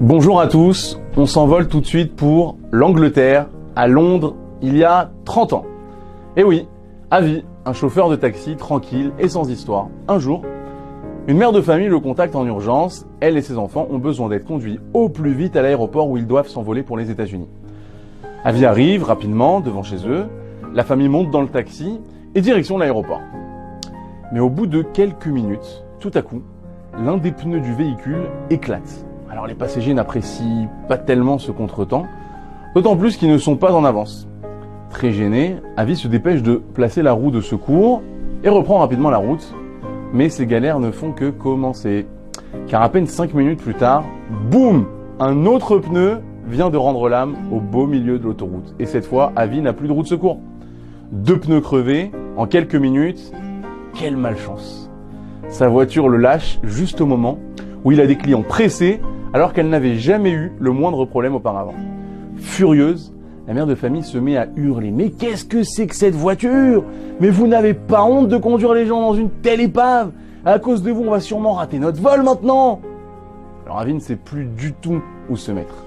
Bonjour à tous, on s'envole tout de suite pour l'Angleterre, à Londres, il y a 30 ans. Et oui, Avi, un chauffeur de taxi tranquille et sans histoire. Un jour, une mère de famille le contacte en urgence. Elle et ses enfants ont besoin d'être conduits au plus vite à l'aéroport où ils doivent s'envoler pour les États-Unis. Avi arrive rapidement devant chez eux, la famille monte dans le taxi et direction l'aéroport. Mais au bout de quelques minutes, tout à coup, l'un des pneus du véhicule éclate. Alors les passagers n'apprécient pas tellement ce contretemps, d'autant plus qu'ils ne sont pas en avance. Très gêné, Avi se dépêche de placer la roue de secours et reprend rapidement la route. Mais ces galères ne font que commencer. Car à peine 5 minutes plus tard, boum, un autre pneu vient de rendre l'âme au beau milieu de l'autoroute. Et cette fois, Avi n'a plus de roue de secours. 2 pneus crevés en quelques minutes. Quelle malchance! Sa voiture le lâche juste au moment où il a des clients pressés alors qu'elle n'avait jamais eu le moindre problème auparavant. Furieuse, la mère de famille se met à hurler. « Mais qu'est-ce que c'est que cette voiture? Mais vous n'avez pas honte de conduire les gens dans une telle épave? À cause de vous, on va sûrement rater notre vol maintenant !» Alors Avi ne sait plus du tout où se mettre.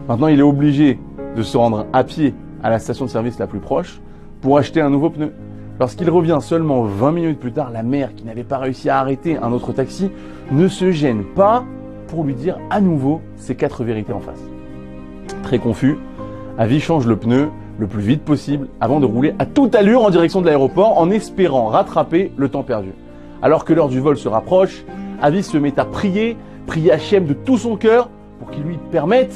Maintenant, il est obligé de se rendre à pied à la station de service la plus proche pour acheter un nouveau pneu. Lorsqu'il revient seulement 20 minutes plus tard, la mère, qui n'avait pas réussi à arrêter un autre taxi, ne se gêne pas pour lui dire à nouveau ses 4 vérités en face. Très confus, Avi change le pneu le plus vite possible avant de rouler à toute allure en direction de l'aéroport en espérant rattraper le temps perdu. Alors que l'heure du vol se rapproche, Avi se met à prier Hachem de tout son cœur pour qu'il lui permette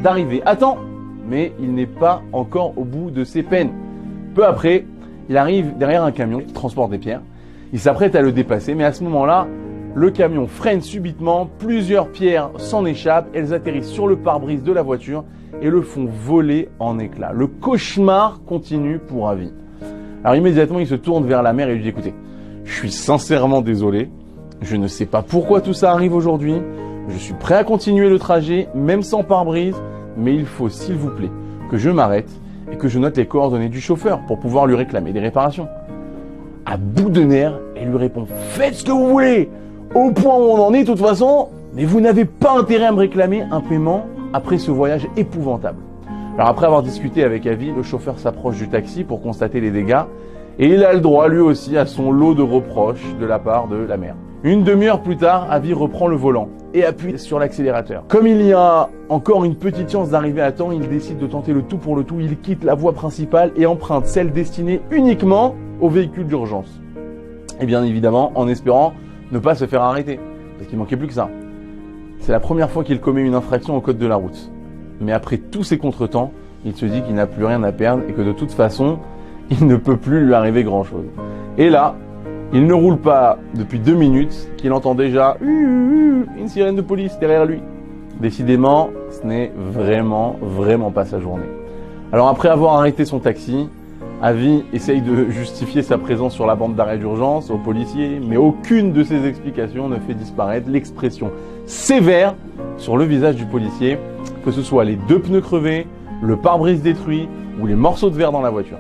d'arriver à temps. Mais il n'est pas encore au bout de ses peines. Peu après, il arrive derrière un camion qui transporte des pierres. Il s'apprête à le dépasser, mais à ce moment-là, le camion freine subitement, plusieurs pierres s'en échappent, elles atterrissent sur le pare-brise de la voiture et le font voler en éclats. Le cauchemar continue pour Avi. Alors immédiatement, il se tourne vers la mère et lui dit « Écoutez, je suis sincèrement désolé, je ne sais pas pourquoi tout ça arrive aujourd'hui, je suis prêt à continuer le trajet, même sans pare-brise, mais il faut s'il vous plaît que je m'arrête et que je note les coordonnées du chauffeur pour pouvoir lui réclamer des réparations. » À bout de nerfs, elle lui répond « Faites ce que vous voulez, au point où on en est de toute façon, mais vous n'avez pas intérêt à me réclamer un paiement après ce voyage épouvantable. » Alors après avoir discuté avec Avi, le chauffeur s'approche du taxi pour constater les dégâts et il a le droit lui aussi à son lot de reproches de la part de la mère. Une demi-heure plus tard, Avi reprend le volant et appuie sur l'accélérateur. Comme il y a encore une petite chance d'arriver à temps, il décide de tenter le tout pour le tout. Il quitte la voie principale et emprunte celle destinée uniquement aux véhicules d'urgence. Et bien évidemment, en espérant ne pas se faire arrêter, parce qu'il manquait plus que ça. C'est la première fois qu'il commet une infraction au code de la route. Mais après tous ces contretemps, il se dit qu'il n'a plus rien à perdre et que de toute façon, il ne peut plus lui arriver grand-chose. Et là, il ne roule pas depuis 2 minutes qu'il entend déjà une sirène de police derrière lui. Décidément, ce n'est vraiment pas sa journée. Alors après avoir arrêté son taxi, Avi essaye de justifier sa présence sur la bande d'arrêt d'urgence aux policiers, mais aucune de ces explications ne fait disparaître l'expression sévère sur le visage du policier, que ce soit les 2 pneus crevés, le pare-brise détruit ou les morceaux de verre dans la voiture.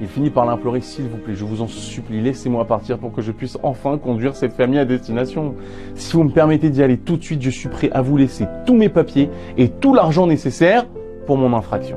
Il finit par l'implorer « S'il vous plaît, je vous en supplie, laissez-moi partir pour que je puisse enfin conduire cette famille à destination. Si vous me permettez d'y aller tout de suite, je suis prêt à vous laisser tous mes papiers et tout l'argent nécessaire pour mon infraction. »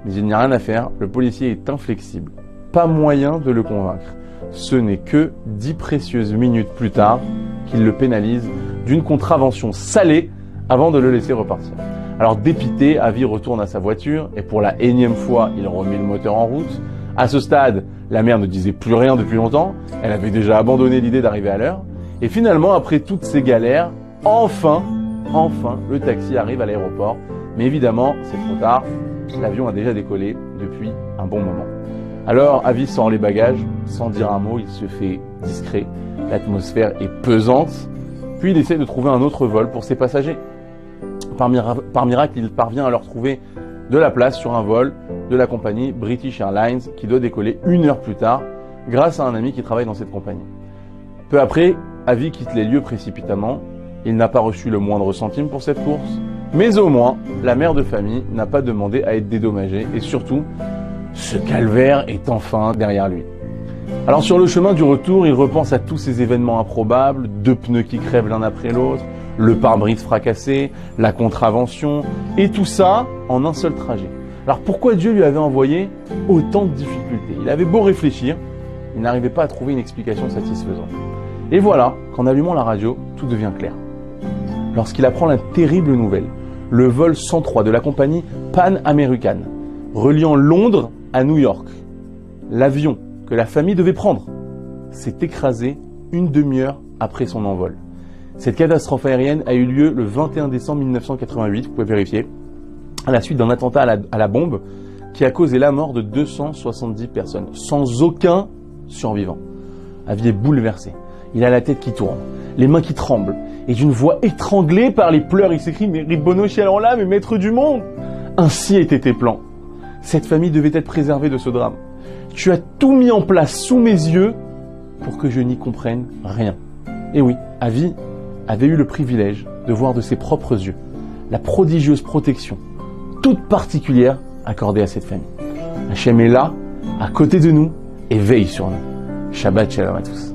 Mais il n'y a rien à faire, le policier est inflexible. Pas moyen de le convaincre. Ce n'est que 10 précieuses minutes plus tard qu'il le pénalise d'une contravention salée avant de le laisser repartir. Alors dépité, Avi retourne à sa voiture et pour la énième fois, il remet le moteur en route. À ce stade, la mère ne disait plus rien depuis longtemps. Elle avait déjà abandonné l'idée d'arriver à l'heure. Et finalement, après toutes ces galères, enfin, le taxi arrive à l'aéroport. Mais évidemment, c'est trop tard. L'avion a déjà décollé depuis un bon moment. Alors, Avi sort les bagages, sans dire un mot, il se fait discret. L'atmosphère est pesante. Puis il essaie de trouver un autre vol pour ses passagers. Par miracle, il parvient à leur trouver de la place sur un vol de la compagnie British Airlines qui doit décoller 1 heure plus tard grâce à un ami qui travaille dans cette compagnie. Peu après, Avi quitte les lieux précipitamment. Il n'a pas reçu le moindre centime pour cette course. Mais au moins, la mère de famille n'a pas demandé à être dédommagée et surtout, ce calvaire est enfin derrière lui. Alors sur le chemin du retour, il repense à tous ces événements improbables, 2 pneus qui crèvent l'un après l'autre, le pare-brise fracassé, la contravention, et tout ça en un seul trajet. Alors pourquoi Dieu lui avait envoyé autant de difficultés? Il avait beau réfléchir, il n'arrivait pas à trouver une explication satisfaisante. Et voilà qu'en allumant la radio, tout devient clair. Lorsqu'il apprend la terrible nouvelle, le vol 103 de la compagnie Pan American, reliant Londres à New York, l'avion que la famille devait prendre, s'est écrasé une demi-heure après son envol. Cette catastrophe aérienne a eu lieu le 21 décembre 1988, vous pouvez vérifier, à la suite d'un attentat à la bombe qui a causé la mort de 270 personnes, sans aucun survivant. Avi est bouleversé. Il a la tête qui tourne, les mains qui tremblent, et d'une voix étranglée par les pleurs, il s'écrie « Mais Ribono Shalom, mais maître du monde !» Ainsi étaient tes plans. Cette famille devait être préservée de ce drame. Tu as tout mis en place sous mes yeux pour que je n'y comprenne rien. Et oui, Avi avait eu le privilège de voir de ses propres yeux la prodigieuse protection, toute particulière, accordée à cette famille. Hachem est là, à côté de nous, et veille sur nous. Shabbat Shalom à tous.